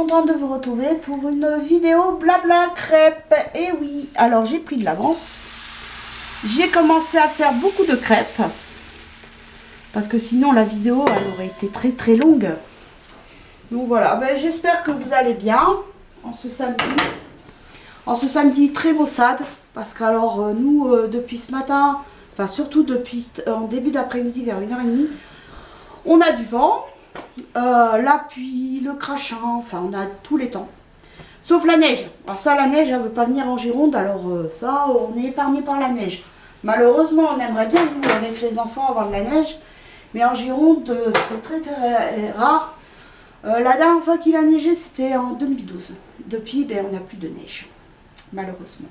contente de vous retrouver pour une vidéo blabla crêpes. Et oui, alors j'ai pris de l'avance. J'ai commencé à faire beaucoup de crêpes. Parce que sinon la vidéo elle aurait été très longue. Donc voilà, ben, j'espère que vous allez bien en ce samedi. En ce samedi très maussade. Parce que alors nous depuis ce matin, enfin surtout depuis en début d'après-midi vers 1h30, on a du vent. La pluie, le crachin, enfin on a tous les temps. Sauf la neige. Alors ça, la neige, elle ne veut pas venir en Gironde, alors ça, on est épargné par la neige. Malheureusement, on aimerait bien, nous, avec les enfants, avoir de la neige. Mais en Gironde, c'est très rare. La dernière fois qu'il a neigé, c'était en 2012. Depuis, ben, on n'a plus de neige, malheureusement.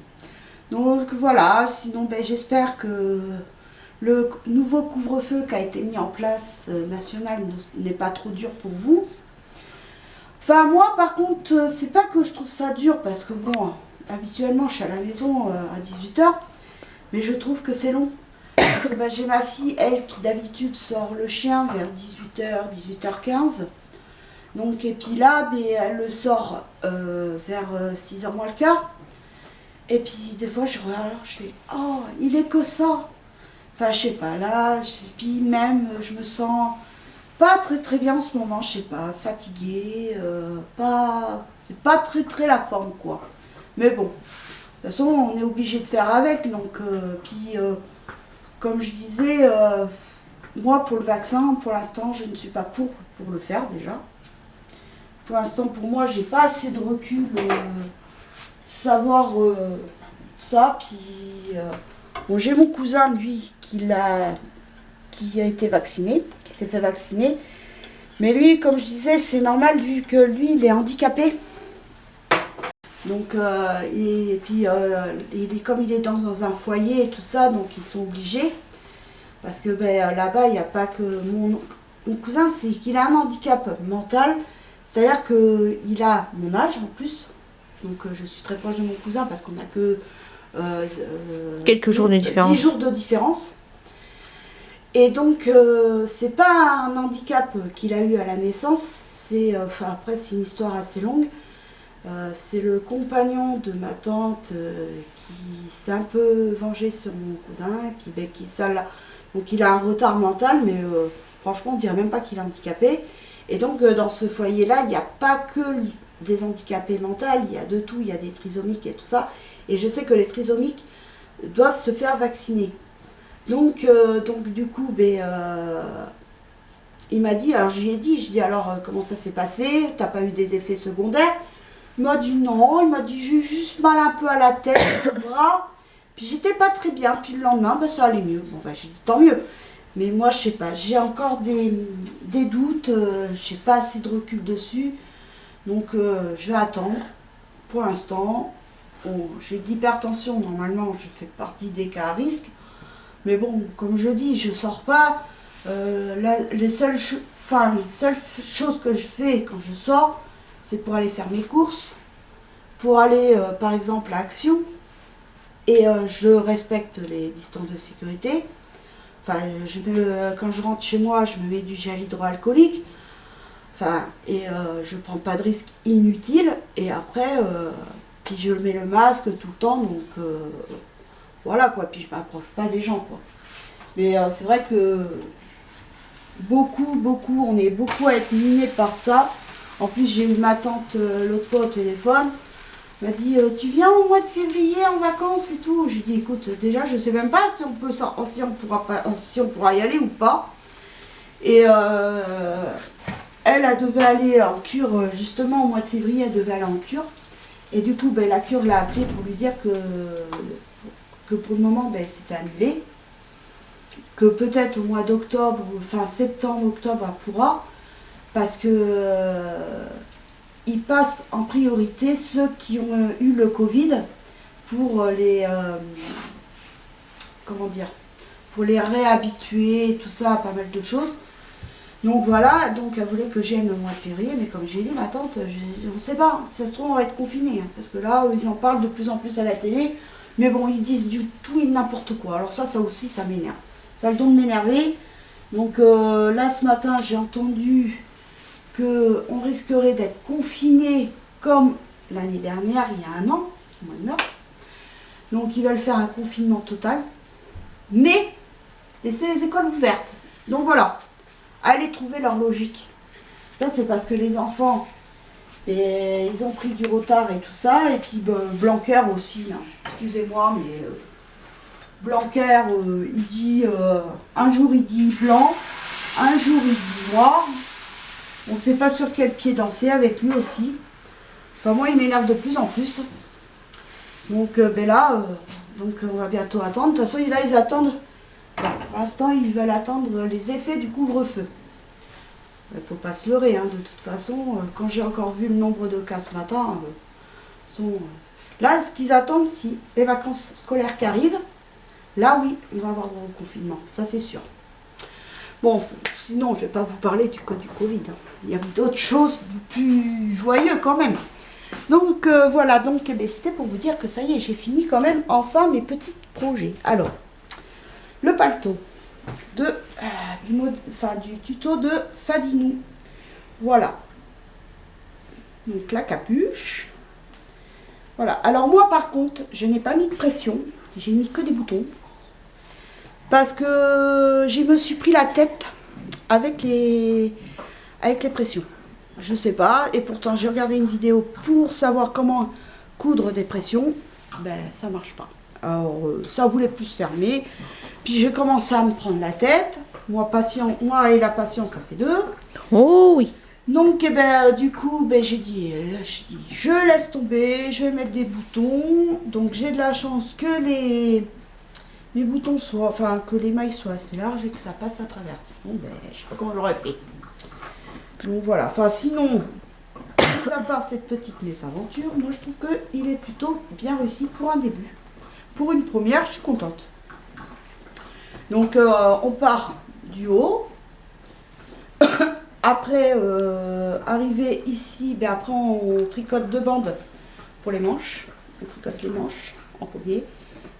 Donc voilà, sinon ben, j'espère que le nouveau couvre-feu qui a été mis en place national n'est pas trop dur pour vous. Enfin moi par contre, c'est pas que je trouve ça dur parce que bon, habituellement je suis à la maison à 18 h, mais je trouve que c'est long. Parce que bah, j'ai ma fille, elle, qui d'habitude sort le chien vers 18 h, 18h15. Donc et puis là, mais elle le sort vers 6 h moins le quart. Et puis des fois je regarde, je fais « Oh, il est que ça !» Enfin, je sais pas, là, puis même, je me sens pas très bien en ce moment, je sais pas, fatiguée, c'est pas très la forme, quoi. Mais bon, de toute façon, on est obligé de faire avec, donc, comme je disais, moi, pour le vaccin, pour l'instant, je ne suis pas pour le faire, déjà. Pour l'instant, pour moi, j'ai pas assez de recul, savoir ça, puis... Bon, j'ai mon cousin, lui, qui a été vacciné, qui s'est fait vacciner. Mais lui, comme je disais, c'est normal vu que lui, il est handicapé. Donc, et puis, comme il est dans un foyer et tout ça, donc ils sont obligés. Parce que ben, là-bas, il n'y a pas que... Mon cousin, c'est qu'il a un handicap mental. C'est-à-dire qu'il a mon âge en plus. Donc, je suis très proche de mon cousin parce qu'on n'a que... quelques jours de différence. 10 jours de différence. Et donc, c'est pas un handicap qu'il a eu à la naissance, c'est, après c'est une histoire assez longue. C'est le compagnon de ma tante qui s'est un peu vengé sur mon cousin, et puis ben, donc il a un retard mental, mais franchement on dirait même pas qu'il est handicapé. Et donc dans ce foyer-là, il n'y a pas que des handicapés mentaux, il y a de tout, il y a des trisomiques et tout ça. Et je sais que les trisomiques doivent se faire vacciner. Donc du coup, ben, il m'a dit, alors je lui ai dit, alors comment ça s'est passé? T'as pas eu des effets secondaires? Il m'a dit non, il m'a dit j'ai juste mal un peu à la tête, au bras. Puis j'étais pas très bien, puis le lendemain, ben, ça allait mieux. Bon ben j'ai dit tant mieux. Mais moi je sais pas, j'ai encore des doutes, j'ai pas assez de recul dessus. Donc je vais attendre pour l'instant. Bon, j'ai de l'hypertension, normalement je fais partie des cas à risque. Mais bon, comme je dis, je sors pas. Les seules choses que je fais quand je sors, c'est pour aller faire mes courses, pour aller par exemple à Action. Et je respecte les distances de sécurité. Enfin, quand je rentre chez moi, je me mets du gel hydroalcoolique. Enfin, et je prends pas de risques inutiles. Et après... puis je mets le masque tout le temps, donc voilà quoi, puis je m'approche pas des gens quoi. Mais c'est vrai que on est beaucoup à être minés par ça. En plus j'ai eu ma tante l'autre fois au téléphone, elle m'a dit tu viens au mois de février en vacances et tout. J'ai dit écoute, déjà je sais même pas si on pourra y aller ou pas. Et elle devait aller en cure justement au mois de février, elle devait aller en cure. Et du coup, ben, la cure l'a appelé pour lui dire que pour le moment, ben, c'était annulé. Que peut-être au mois d'octobre, enfin septembre, octobre, elle pourra. Parce que ils passent en priorité ceux qui ont eu le Covid pour les... comment dire, pour les réhabituer, tout ça, pas mal de choses. Donc voilà, donc elle voulait que j'aille au mois de février, mais comme j'ai dit, ma tante, on ne sait pas, ça se trouve on va être confinés, hein, parce que là, ils en parlent de plus en plus à la télé, mais bon, ils disent du tout et n'importe quoi, alors ça aussi, ça m'énerve. Ça a le don de m'énerver, donc là, ce matin, j'ai entendu qu'on risquerait d'être confiné comme l'année dernière, il y a un an, au mois de mars. Donc ils veulent faire un confinement total, mais laisser les écoles ouvertes. Donc voilà, allez trouver leur logique. Ça c'est parce que les enfants, ils ont pris du retard et tout ça, et puis Blanquer aussi, hein. Excusez-moi, mais Blanquer, il dit, un jour il dit blanc, un jour il dit noir. On ne sait pas sur quel pied danser avec lui aussi. Enfin moi il m'énerve de plus en plus. Donc là, donc on va bientôt attendre. De toute façon là ils attendent, bon, pour l'instant ils veulent attendre les effets du couvre-feu. Il ne faut pas se leurrer, hein. De toute façon, quand j'ai encore vu le nombre de cas ce matin, là ce qu'ils attendent, si les vacances scolaires qui arrivent, là oui, on va avoir droit au confinement, ça c'est sûr. Bon, sinon je ne vais pas vous parler du Covid, hein. Il y a d'autres choses plus joyeuses quand même. Donc voilà, donc c'était pour vous dire que ça y est, j'ai fini quand même enfin mes petits projets. Alors, le paletot du tuto de Fadinou. Voilà. Donc la capuche. Voilà. Alors moi par contre, je n'ai pas mis de pression, j'ai mis que des boutons. Parce que je me suis pris la tête avec les pressions. Je sais pas, et pourtant j'ai regardé une vidéo pour savoir comment coudre des pressions, ben ça marche pas. Alors ça voulait plus se fermer, puis j'ai commencé à me prendre la tête, moi et la patience ça fait deux. Oh oui. Donc du coup j'ai dit, je laisse tomber, je vais mettre des boutons, donc j'ai de la chance que les boutons soient, enfin que les mailles soient assez larges et que ça passe à travers. Sinon je sais pas comment j'aurais fait. Donc voilà, enfin sinon, mis à part cette petite mésaventure, moi je trouve qu'il est plutôt bien réussi pour un début. Pour une première, je suis contente. Donc on part du haut. Après, arrivé ici, après on tricote deux bandes pour les manches. On tricote les manches en premier.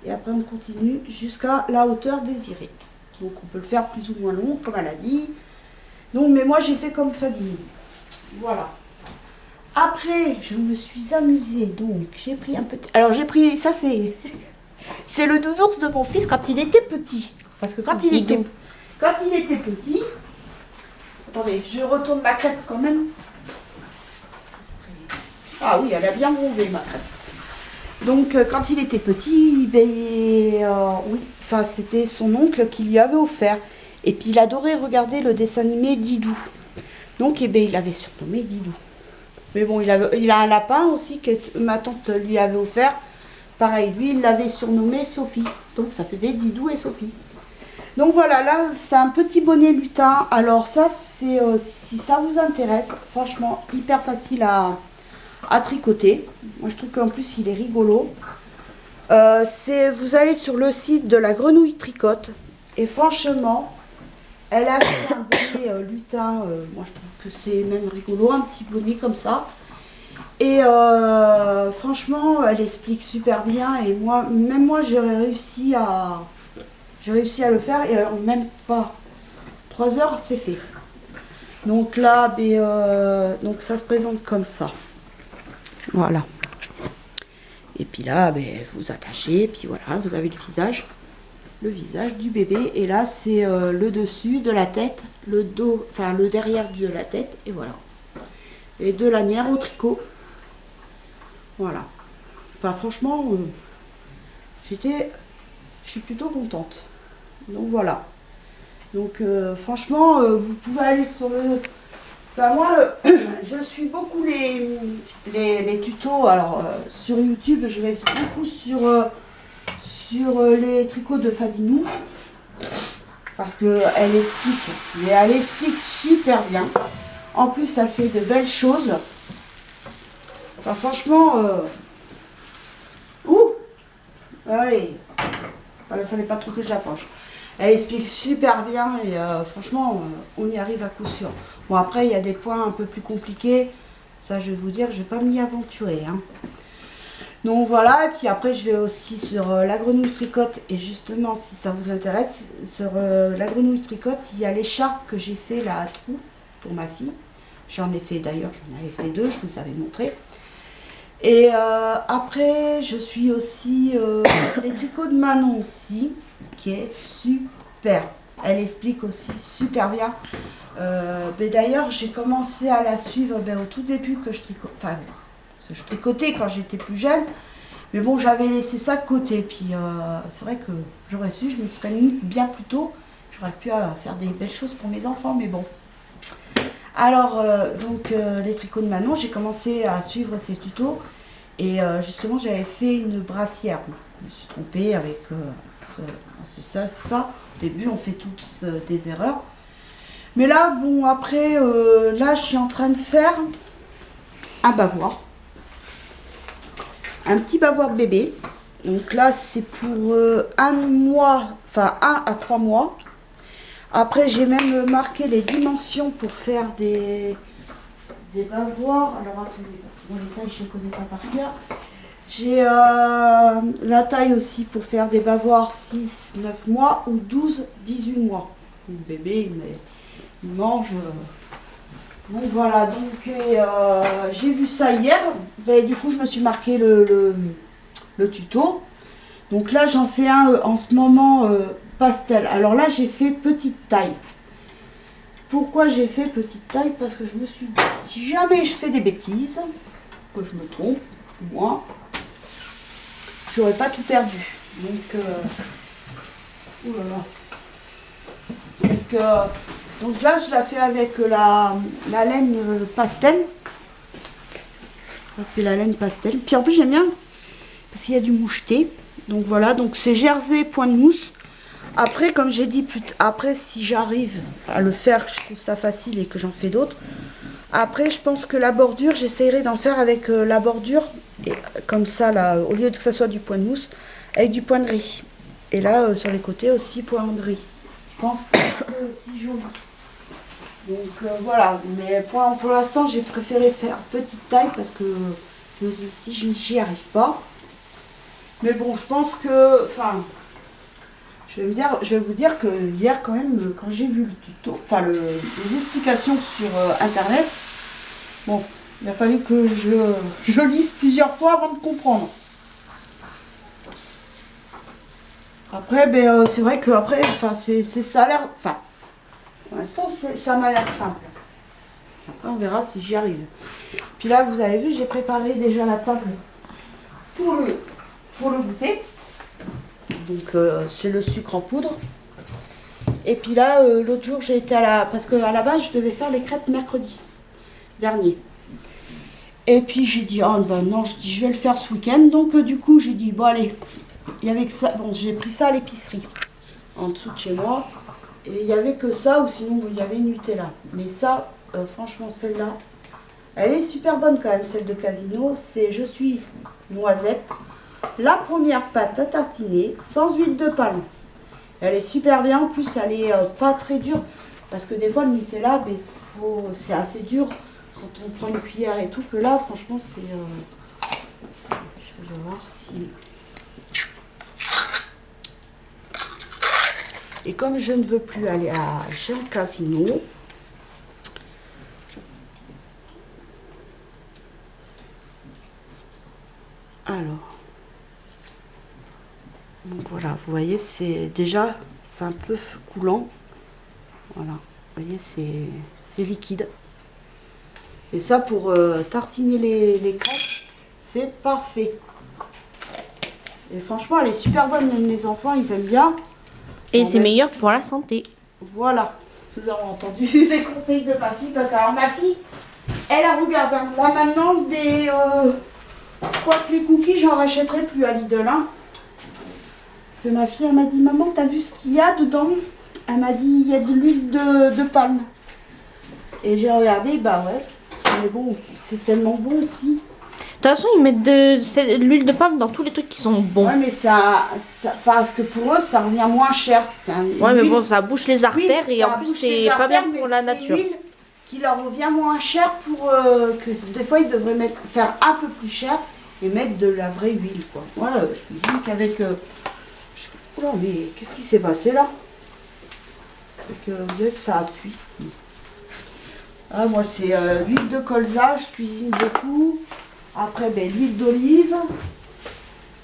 Et après on continue jusqu'à la hauteur désirée. Donc on peut le faire plus ou moins long, comme elle a dit. Donc, mais moi j'ai fait comme Fadinou. Voilà. Après, je me suis amusée. Donc, j'ai pris un petit. Alors, j'ai pris. Ça, c'est le nounours de mon fils quand il était petit. Parce que quand il était petit. Attendez, je retourne ma crêpe quand même. Ah oui, elle a bien bronzé ma crêpe. Donc, quand il était petit, oui, enfin, c'était son oncle qui lui avait offert. Et puis il adorait regarder le dessin animé Didou. Donc il l'avait surnommé Didou. Mais bon, il a un lapin aussi que ma tante lui avait offert. Pareil, lui il l'avait surnommé Sophie. Donc ça faisait Didou et Sophie. Donc voilà, là c'est un petit bonnet lutin. Alors ça c'est, si ça vous intéresse, franchement hyper facile à tricoter. Moi je trouve qu'en plus il est rigolo. Vous allez sur le site de la Grenouille Tricote. Et franchement, elle a fait un bonnet lutin, moi je trouve que c'est même rigolo, un petit bonnet comme ça. Et franchement, elle explique super bien et même moi j'ai réussi à le faire et en même pas 3 heures c'est fait. Donc là, donc ça se présente comme ça. Voilà. Et puis là, vous attachez, et puis voilà, vous avez le visage du bébé. Et là, c'est le dessus de la tête, le dos, enfin le derrière de la tête, et voilà. Et deux lanières au tricot. Voilà. Enfin, franchement, je suis plutôt contente. Donc voilà. Donc franchement, vous pouvez aller sur le... Enfin moi, je suis beaucoup les tutos. Alors sur YouTube, je vais beaucoup sur les tricots de Fadinou. Parce qu'elle explique, mais elle explique super bien. En plus, elle fait de belles choses. Enfin franchement, allez, il fallait pas trop que je la penche. Elle explique super bien et franchement, on y arrive à coup sûr. Bon, après, il y a des points un peu plus compliqués. Ça, je vais vous dire, je ne vais pas m'y aventurer. Hein. Donc voilà, et puis après, je vais aussi sur la Grenouille Tricote. Et justement, si ça vous intéresse, sur la Grenouille Tricote, il y a l'écharpe que j'ai fait là à trous pour ma fille. J'en ai fait d'ailleurs, j'en avais fait 2, je vous avais montré. Et après, je suis aussi les tricots de Manon aussi, qui est super. Elle explique aussi super bien. Mais d'ailleurs, j'ai commencé à la suivre au tout début que je tricotais, enfin, je tricotais quand j'étais plus jeune. Mais bon, j'avais laissé ça de côté. Puis c'est vrai que j'aurais su, je me serais mis bien plus tôt. J'aurais pu faire des belles choses pour mes enfants, mais bon. Alors, les tricots de Manon, j'ai commencé à suivre ses tutos. Et justement, j'avais fait une brassière. Je me suis trompée avec ça. Au début, on fait toutes des erreurs. Mais là, bon, après, là, je suis en train de faire un bavoir. Un petit bavoir de bébé. Donc là, c'est pour 1 mois, enfin 1 à 3 mois. Après, j'ai même marqué les dimensions pour faire des bavoirs. Alors, attendez, parce que moi, les tailles, je ne les connais pas par cœur. J'ai la taille aussi pour faire des bavoirs 6, 9 mois ou 12, 18 mois. Le bébé, il mange. Donc voilà, donc j'ai vu ça hier. Ben, du coup, je me suis marqué le tuto. Donc là, j'en fais un en ce moment pastel. Alors là, j'ai fait petite taille. Pourquoi j'ai fait petite taille? Parce que je me suis dit, si jamais je fais des bêtises, que je me trompe, moi, j'aurais pas tout perdu. Donc, oh là là. Donc là, je la fais avec la laine pastel. C'est la laine pastel. Puis en plus, j'aime bien parce qu'il y a du moucheté. Donc voilà, donc c'est jersey point de mousse. Après, comme j'ai dit, après, si j'arrive à le faire, je trouve ça facile et que j'en fais d'autres. Après, je pense que la bordure, j'essaierai d'en faire avec la bordure. Et, comme ça, là, au lieu que ça soit du point de mousse, avec du point de riz. Et là, sur les côtés aussi, point de riz. Je pense que c'est aussi joli. Donc voilà, mais pour l'instant, j'ai préféré faire petite taille parce que si j'y arrive pas. Mais bon, je pense que, enfin, je vais vous dire que hier quand même, quand j'ai vu le tuto, enfin les explications sur internet, bon, il a fallu que je lise plusieurs fois avant de comprendre. Après, ben, c'est vrai que après, enfin, ça a l'air, enfin, pour l'instant, ça m'a l'air simple. Après, on verra si j'y arrive. Puis là, vous avez vu, j'ai préparé déjà la table pour le goûter. Donc, c'est le sucre en poudre. Et puis là, l'autre jour, j'ai été parce qu'à la base, je devais faire les crêpes mercredi dernier. Et puis, j'ai dit, oh ben non, je vais le faire ce week-end. Donc, du coup, j'ai dit, bon, allez, il y avait que ça. Bon, j'ai pris ça à l'épicerie, en dessous de chez moi. Et il n'y avait que ça, ou sinon, il y avait une Nutella. Mais ça, franchement, celle-là, elle est super bonne quand même, celle de Casino. C'est Je suis noisette. La première pâte à tartiner, sans huile de palme. Elle est super bien, en plus, elle est pas très dure. Parce que des fois, le Nutella, ben, c'est assez dur quand on prend une cuillère et tout. Que là, franchement, c'est... je vais voir si... Et comme je ne veux plus aller chez un Casino, alors, donc voilà, vous voyez, c'est un peu coulant. Voilà, vous voyez, c'est liquide. Et ça, pour tartiner les crêpes, c'est parfait. Et franchement, elle est super bonne, même les enfants, ils aiment bien. Et c'est meilleur pour la santé. Voilà, nous avons entendu les conseils de ma fille, parce que alors ma fille, elle a regardé. Là maintenant, je crois que les cookies, j'en rachèterai plus à Lidl. Hein. Parce que ma fille, elle m'a dit, maman, t'as vu ce qu'il y a dedans? Elle m'a dit, il y a de l'huile de palme. Et j'ai regardé, bah ouais. Mais bon, c'est tellement bon aussi. De toute façon, ils mettent de l'huile de palme dans tous les trucs qui sont bons. Ouais, mais ça parce que pour eux, ça revient moins cher. Ouais, mais bon, ça bouche les artères, oui, et en plus, c'est pas bien pour la nature. C'est l'huile qui leur revient moins cher pour que des fois, ils devraient faire un peu plus cher et mettre de la vraie huile, quoi. Voilà, je cuisine qu'avec... Oh là, mais qu'est-ce qui s'est passé là? Vous voyez que ça appuie. Ah, moi, c'est l'huile de colza, je cuisine beaucoup. Après, ben, l'huile d'olive,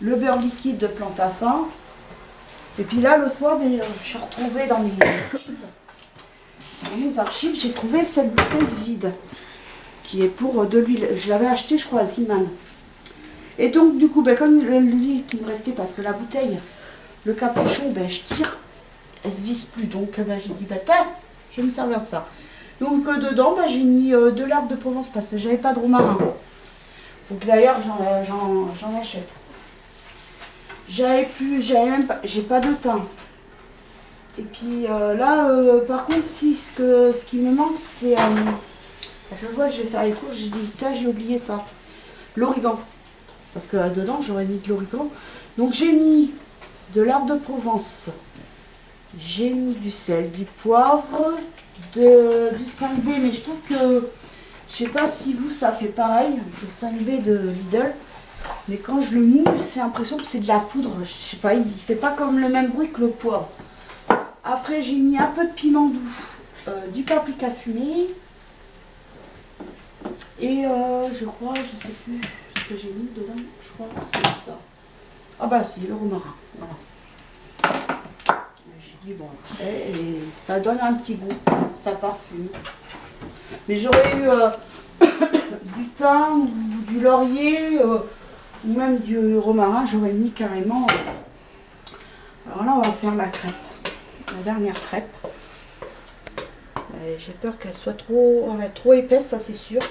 le beurre liquide de Plantafin. Et puis là, l'autre fois, ben, j'ai retrouvé dans mes archives, j'ai trouvé cette bouteille vide qui est pour de l'huile. Je l'avais acheté, je crois, à Ziman. Et donc, du coup, ben, comme l'huile qui me restait, parce que la bouteille, le capuchon, ben, je tire, elle se visse plus. Donc, ben, j'ai dit, ben, tiens, je vais me servir de ça. Donc, dedans, ben, j'ai mis de l'herbe de Provence parce que j'avais pas de romarin. Faut que d'ailleurs, j'en achète. J'ai pas de thym. Et puis là, par contre, si ce qui me manque, c'est. Je vois que je vais faire les courses, j'ai dit, tiens, j'ai oublié ça. L'origan. Parce que dedans, j'aurais mis de l'origan. Donc j'ai mis de l'herbe de Provence. J'ai mis du sel, du poivre, du 5B. Mais je trouve que, je sais pas si vous, ça fait pareil, le 5B de Lidl. Mais quand je le mouille, j'ai l'impression que c'est de la poudre. Je sais pas, il fait pas comme le même bruit que le poivre. Après, j'ai mis un peu de piment doux, du paprika fumé. Et je crois, je sais plus ce que j'ai mis dedans. Je crois que c'est ça. Ah bah c'est le romarin. Voilà. J'ai dit bon, et ça donne un petit goût, ça parfume. Mais j'aurais eu du thym ou du laurier ou même du romarin, j'aurais mis carrément. Alors là, on va faire la crêpe. La dernière crêpe. J'ai peur qu'elle soit trop épaisse, ça c'est sûr.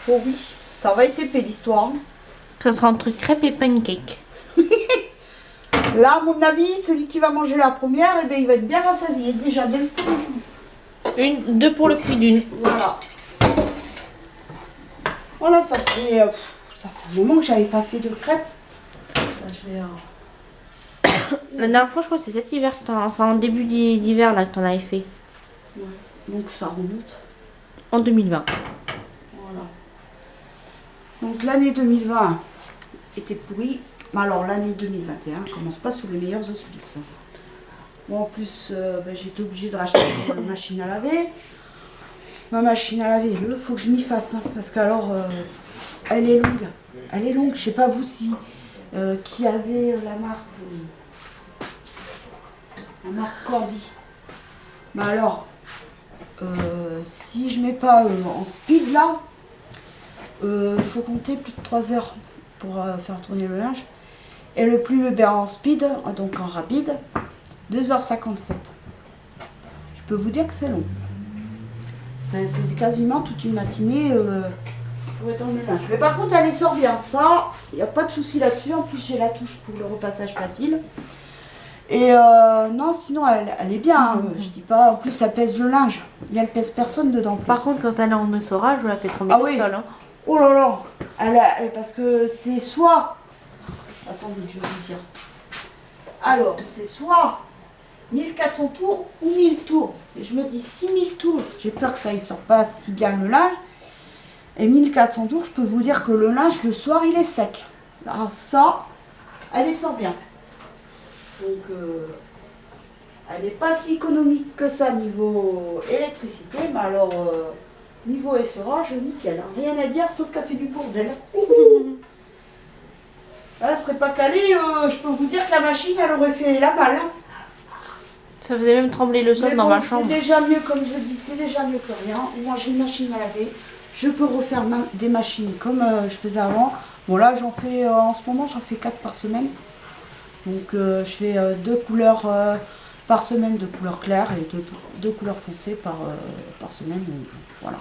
Oh oui, ça va être épais l'histoire. Ça sera entre crêpes et pancakes. Là, à mon avis, celui qui va manger la première, eh bien, il va être bien rassasié déjà dès le premier. Deux pour le prix d'une. Voilà. Voilà, ça fait un moment que j'avais pas fait de crêpes. Ça, La dernière fois, je crois que c'est cet hiver, enfin en début d'hiver là que t'en avais fait. ouais. Donc ça remonte. En 2020. Voilà. Donc l'année 2020 était pourrie. Alors l'année 2021 commence pas sous les meilleurs auspices. Bon, en plus, j'ai été obligée de racheter une machine à laver. Ma machine à laver, il faut que je m'y fasse. Hein, parce qu'alors, elle est longue. Elle est longue. Je sais pas vous si qui avait la marque Cordy. Mais alors, si je mets pas en speed là, il faut compter plus de 3 heures pour faire tourner le linge. Et le plus en speed, donc en rapide, 2h57. Je peux vous dire que c'est long. C'est quasiment toute une matinée pour étendre le linge. Mais par contre, elle sort bien. Ça, il n'y a pas de souci là-dessus. En plus, j'ai la touche pour le repassage facile. Et non, sinon, elle est bien. Hein. Je dis pas. En plus, ça pèse le linge. Et elle pèse personne dedans. Par contre, quand elle est en essorage, je la fais trembler le sol. Hein. Oh là là. Parce que c'est soit... Attendez, je vais vous dire. Alors, c'est soit 1400 tours ou 1000 tours. Et je me dis 6000 tours. J'ai peur que ça ne sorte pas si bien le linge. Et 1400 tours, je peux vous dire que le linge, le soir, il est sec. Alors ça, elle sort bien. Donc, elle n'est pas si économique que ça niveau électricité. Mais alors, niveau essorage, nickel. Hein. Rien à dire, sauf qu'elle fait du bordel. Elle serait pas calée, je peux vous dire que la machine, elle aurait fait la malle. Hein. Ça faisait même trembler le sol dans ma chambre. C'est déjà mieux, comme je dis, c'est déjà mieux que rien. Moi, j'ai une machine à laver. Je peux refaire des machines comme je faisais avant. Bon, là, j'en fais, en ce moment, j'en fais 4 par semaine. Donc, je fais 2 couleurs par semaine, 2 couleurs claires et 2 couleurs foncées par semaine. Donc, voilà.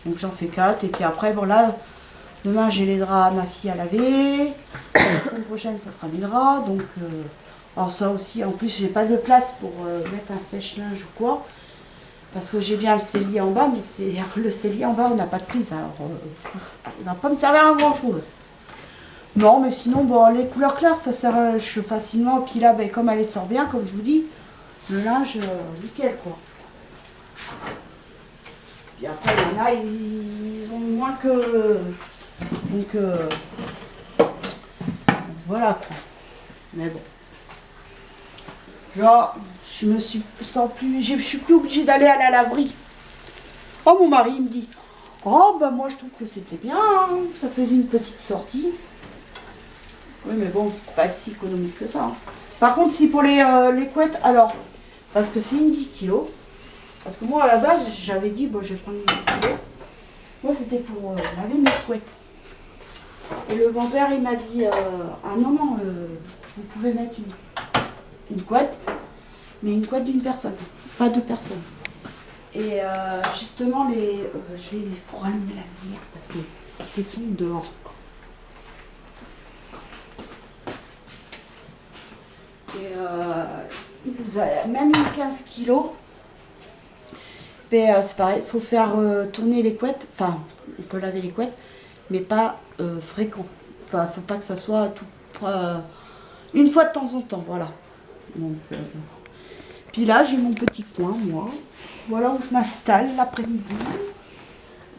Donc, j'en fais 4. Et puis après, bon, là... Demain, j'ai les draps à ma fille à laver. La semaine prochaine, ça sera mes draps. Donc, alors ça aussi, en plus, j'ai pas de place pour mettre un sèche-linge ou quoi. Parce que j'ai bien le cellier en bas, mais le cellier en bas, on n'a pas de prise. Alors, il va pas me servir à grand chose. Non, mais sinon, bon, les couleurs claires, ça sèche facilement. Puis là, ben, comme elle sort bien, comme je vous dis, le linge, nickel, quoi. Puis après, il y en a, ils ont moins que... Donc, voilà quoi. Mais bon. Genre, je me suis sens plus... Je suis plus obligée d'aller à la laverie. Oh, mon mari il me dit, oh, bah moi je trouve que c'était bien, hein. Ça faisait une petite sortie. Oui, mais bon, c'est pas si économique que ça. Hein. Par contre, si pour les couettes, alors, parce que c'est une 10 kilos. Parce que moi, à la base, j'avais dit, bon, je vais prendre une 10 kilos. Moi, c'était pour laver mes couettes. Et le vendeur, il m'a dit, ah non, non, vous pouvez mettre une couette, mais une couette d'une personne, pas deux personnes. Et justement, je vais vous rallumer la lumière parce qu'il fait sombre dehors. Et il nous a même mis 15 kilos. Mais c'est pareil, il faut faire tourner les couettes. Enfin, on peut laver les couettes, mais pas fréquent. Enfin, il ne faut pas que ça soit une fois de temps en temps, voilà. Donc, puis là, j'ai mon petit coin, moi. Voilà où je m'installe l'après-midi.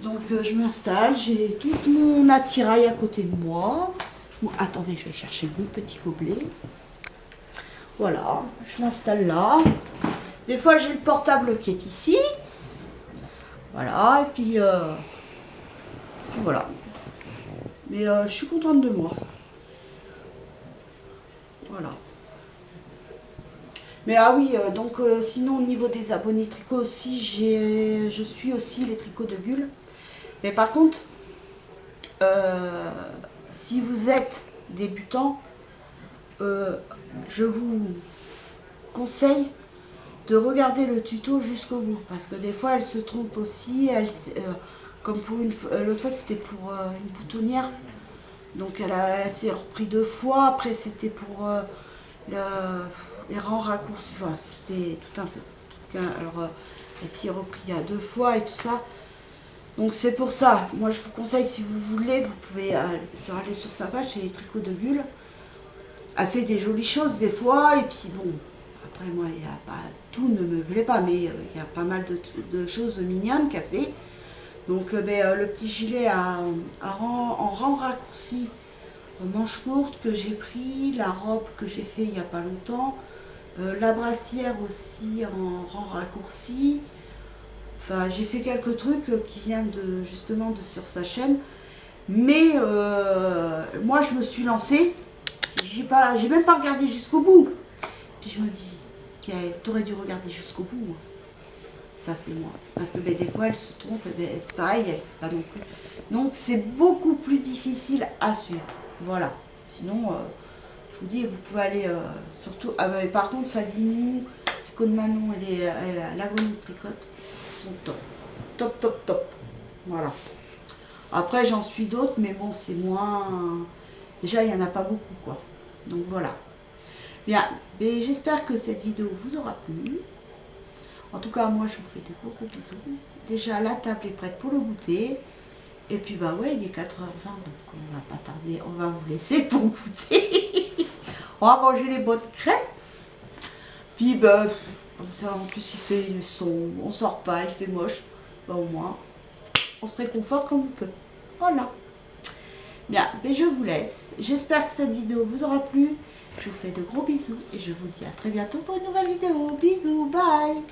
Donc, je m'installe, j'ai tout mon attirail à côté de moi. Bon, attendez, je vais chercher mon petit gobelet. Voilà, je m'installe là. Des fois, j'ai le portable qui est ici. Voilà, et puis voilà. Mais je suis contente de moi. Voilà. Mais ah oui, donc sinon au niveau des abonnés tricot aussi, je suis aussi les tricots de Gull. Mais par contre, si vous êtes débutant, je vous conseille de regarder le tuto jusqu'au bout. Parce que des fois, elle se trompe aussi. Comme pour l'autre fois, c'était pour une boutonnière. Donc elle s'est repris 2 fois. Après, c'était pour les rangs raccourcis. Enfin, c'était tout un peu. Alors, elle s'est repris à 2 fois et tout ça. Donc c'est pour ça. Moi, je vous conseille, si vous voulez, vous pouvez aller sur sa page, c'est les tricots de Gull. Elle fait des jolies choses des fois. Et puis bon, après moi, il y a pas, tout ne me plaît pas, mais il y a pas mal de choses mignonnes qu'elle fait. Donc le petit gilet en rang raccourci, manche courte que j'ai pris, la robe que j'ai fait il n'y a pas longtemps, la brassière aussi en rang raccourci. Enfin, j'ai fait quelques trucs qui viennent justement de sur sa chaîne. Mais moi, je me suis lancée. J'ai même pas regardé jusqu'au bout. Puis je me dis, t'aurais dû regarder jusqu'au bout. Ça, c'est moi. Parce que des fois, elle se trompe. C'est pareil, elle sait pas non plus. Donc, c'est beaucoup plus difficile à suivre. Voilà. Sinon, je vous dis, vous pouvez aller surtout... Ah, mais par contre, Fadinou, Tricot de Manon et l'Agonie de Tricote sont top. Top, top, top. Voilà. Après, j'en suis d'autres, mais bon, c'est moins... Déjà, il n'y en a pas beaucoup, quoi. Donc, voilà. Bien, mais j'espère que cette vidéo vous aura plu. En tout cas, moi, je vous fais des gros bisous. Déjà, la table est prête pour le goûter. Et puis, bah ouais, il est 4h20, donc on va pas tarder. On va vous laisser pour goûter. On va manger les bonnes crêpes. Puis, bah, comme ça, en plus, il fait le son. On sort pas, il fait moche. Bah, au moins, on se réconforte comme on peut. Voilà. Bien, mais je vous laisse. J'espère que cette vidéo vous aura plu. Je vous fais de gros bisous et je vous dis à très bientôt pour une nouvelle vidéo. Bisous, bye.